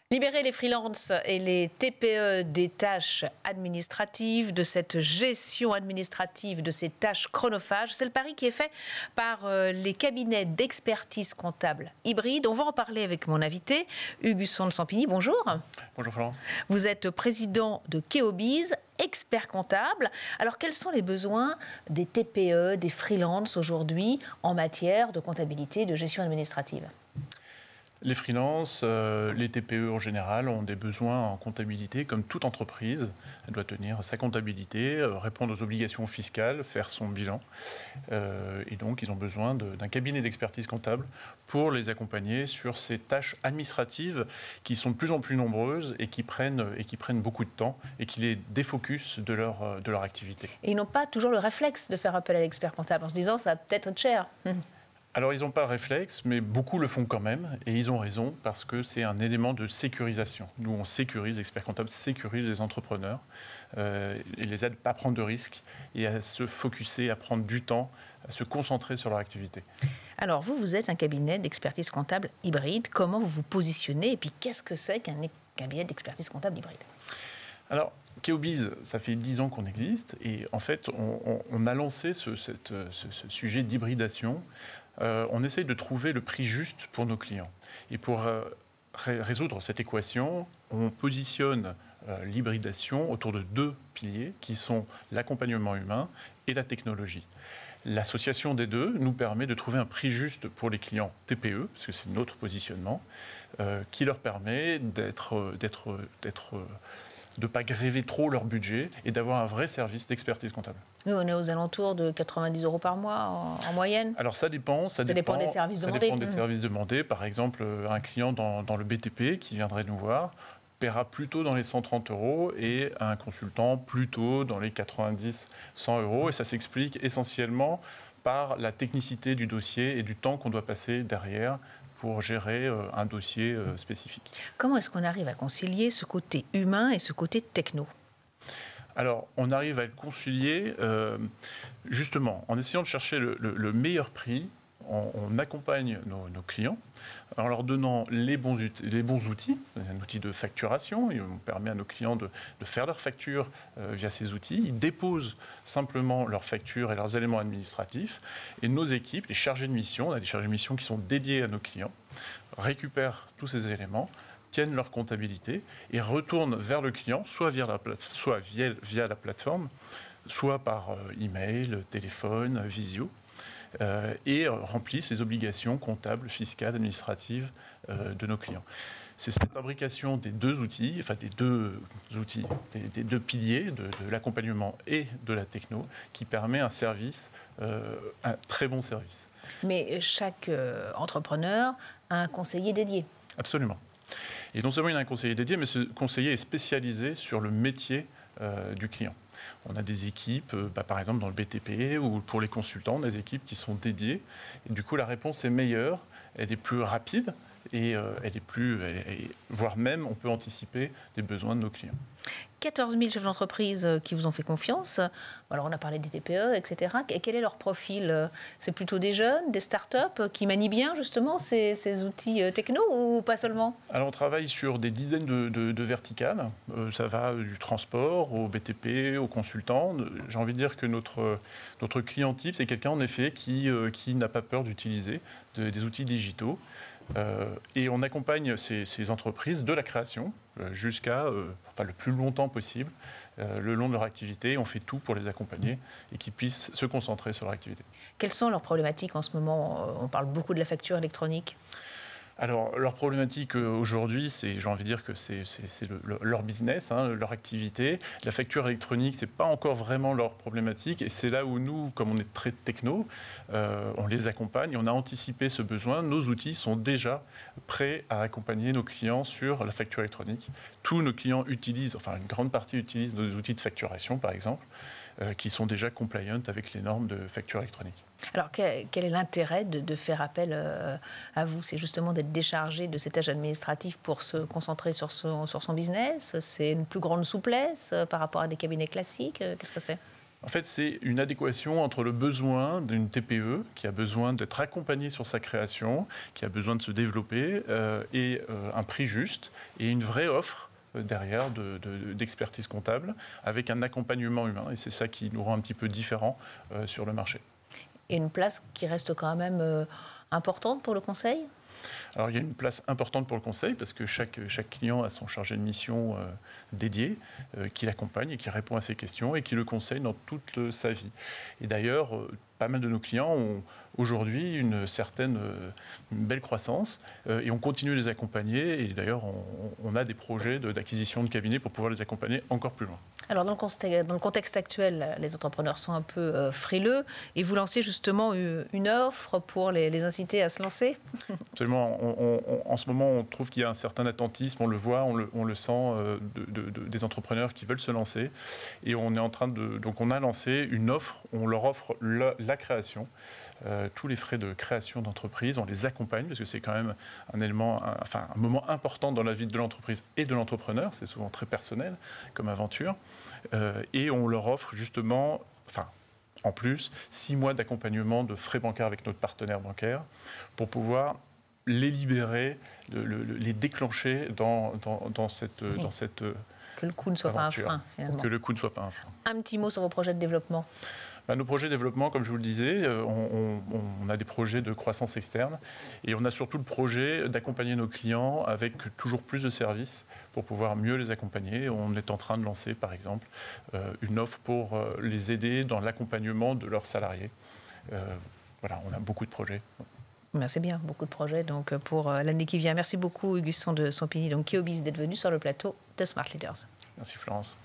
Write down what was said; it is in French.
Libérer les freelances et les TPE des tâches administratives, de cette gestion administrative, de ces tâches chronophages, c'est le pari qui est fait par les cabinets d'expertise comptable hybride. On va en parler avec mon invité, Hugues Husson de Sampigny. Bonjour. Bonjour Florence. Vous êtes président de Keobiz, expert comptable. Alors, quels sont les besoins des TPE, des freelances aujourd'hui en matière de comptabilité et de gestion administrative ? Les freelances, les TPE en général ont des besoins en comptabilité comme toute entreprise. Elle doit tenir sa comptabilité, répondre aux obligations fiscales, faire son bilan. Et donc, ils ont besoin d'un cabinet d'expertise comptable pour les accompagner sur ces tâches administratives qui sont de plus en plus nombreuses et qui prennent beaucoup de temps et qui les défocusent de leur activité. Et ils n'ont pas toujours le réflexe de faire appel à l'expert comptable en se disant ça va peut-être être cher. Alors, ils n'ont pas le réflexe, mais beaucoup le font quand même, et ils ont raison, parce que c'est un élément de sécurisation. Nous, on sécurise, l'expert comptable sécurise les entrepreneurs, et les aide à prendre de risques, et à se focusser, à prendre du temps, à se concentrer sur leur activité. Alors, vous êtes un cabinet d'expertise comptable hybride. Comment vous vous positionnez, et puis qu'est-ce que c'est qu'un cabinet d'expertise comptable hybride ? Alors, Keobiz, ça fait 10 ans qu'on existe, et en fait, on a lancé ce sujet d'hybridation. On essaye de trouver le prix juste pour nos clients. Et pour résoudre cette équation, on positionne l'hybridation autour de deux piliers qui sont l'accompagnement humain et la technologie. L'association des deux nous permet de trouver un prix juste pour les clients TPE, parce que c'est notre positionnement, qui leur permet de ne pas gréver trop leur budget et d'avoir un vrai service d'expertise comptable. Nous, on est aux alentours de 90 € par mois en moyenne. Alors ça dépend des services demandés. Ça dépend des services demandés. Par exemple, un client dans le BTP qui viendrait nous voir paiera plutôt dans les 130 € et un consultant plutôt dans les 90-100 €. Et ça s'explique essentiellement par la technicité du dossier et du temps qu'on doit passer derrière pour gérer un dossier spécifique. Comment est-ce qu'on arrive à concilier ce côté humain et ce côté techno ? Alors, on arrive à le concilier justement en essayant de chercher le meilleur prix. On accompagne nos clients en leur donnant les bons outils, un outil de facturation. On permet à nos clients de faire leurs factures via ces outils. Ils déposent simplement leurs factures et leurs éléments administratifs. Et nos équipes, les chargés de mission, on a des chargés de mission qui sont dédiés à nos clients, récupèrent tous ces éléments, tiennent leur comptabilité et retournent vers le client, soit via la plateforme, soit par email, téléphone, visio. Et remplissent les obligations comptables, fiscales, administratives de nos clients. C'est cette fabrication des deux outils, des deux piliers de l'accompagnement et de la techno qui permet un service, un très bon service. Mais chaque entrepreneur a un conseiller dédié. Absolument. Et non seulement il y a un conseiller dédié, mais ce conseiller est spécialisé sur le métier du client. On a des équipes, par exemple dans le BTP ou pour les consultants, on a des équipes qui sont dédiées. Et du coup, la réponse est meilleure, elle est plus rapide et voire même, on peut anticiper les besoins de nos clients. 14 000 chefs d'entreprise qui vous ont fait confiance. Alors, on a parlé des TPE, etc. Et quel est leur profil ? C'est plutôt des jeunes, des start-up qui manient bien, justement, ces outils techno ou pas seulement ? Alors, on travaille sur des dizaines de verticales. Ça va du transport au BTP, aux consultants. J'ai envie de dire que notre client type, c'est quelqu'un, en effet, qui n'a pas peur d'utiliser des outils digitaux. Et on accompagne ces entreprises de la création jusqu'à le plus longtemps possible, le long de leur activité. On fait tout pour les accompagner et qu'ils puissent se concentrer sur leur activité. Quelles sont leurs problématiques en ce moment ? On parle beaucoup de la facture électronique. Alors, leur problématique aujourd'hui, j'ai envie de dire que c'est leur business, leur activité. La facture électronique, c'est pas encore vraiment leur problématique. Et c'est là où nous, comme on est très techno, on les accompagne. Et on a anticipé ce besoin. Nos outils sont déjà prêts à accompagner nos clients sur la facture électronique. Tous nos clients utilisent, une grande partie utilisent nos outils de facturation, par exemple, qui sont déjà compliant avec les normes de facture électronique. Alors, quel est l'intérêt de faire appel à vous ? C'est justement d'être déchargé de ces tâches administratives pour se concentrer sur son business ? C'est une plus grande souplesse par rapport à des cabinets classiques ? Qu'est-ce que c'est ? En fait, c'est une adéquation entre le besoin d'une TPE qui a besoin d'être accompagnée sur sa création, qui a besoin de se développer, et un prix juste et une vraie offre derrière d'expertise comptable avec un accompagnement humain. Et c'est ça qui nous rend un petit peu différents sur le marché. Et une place qui reste quand même importante pour le conseil ? Alors, il y a une place importante pour le conseil parce que chaque client a son chargé de mission dédié qui l'accompagne et qui répond à ses questions et qui le conseille dans toute sa vie. Et d'ailleurs, pas mal de nos clients ont aujourd'hui une belle croissance et on continue de les accompagner. Et d'ailleurs, on a des projets d'acquisition de cabinets pour pouvoir les accompagner encore plus loin. Alors, dans le contexte actuel, les entrepreneurs sont un peu frileux et vous lancez justement une offre pour les inciter à se lancer ? Absolument. En ce moment, on trouve qu'il y a un certain attentisme, on le voit, on le sent des entrepreneurs qui veulent se lancer. Et on est en train donc on a lancé une offre, on leur offre la création, tous les frais de création d'entreprise, on les accompagne parce que c'est quand même un élément, un moment important dans la vie de l'entreprise et de l'entrepreneur. C'est souvent très personnel comme aventure. Et on leur offre justement, en plus, 6 mois d'accompagnement de frais bancaires avec notre partenaire bancaire pour pouvoir les libérer, les déclencher dans cette que le coût ne soit aventure, pas un frein, finalement. Que le coût ne soit pas un frein. Un petit mot sur vos projets de développement. Nos projets de développement, comme je vous le disais, on a des projets de croissance externe et on a surtout le projet d'accompagner nos clients avec toujours plus de services pour pouvoir mieux les accompagner. On est en train de lancer, par exemple, une offre pour les aider dans l'accompagnement de leurs salariés. Voilà, on a beaucoup de projets. C'est bien, beaucoup de projets donc, pour l'année qui vient. Merci beaucoup, Augustin de Sampigny, donc Keobis, d'être venu sur le plateau de Smart Leaders. Merci, Florence.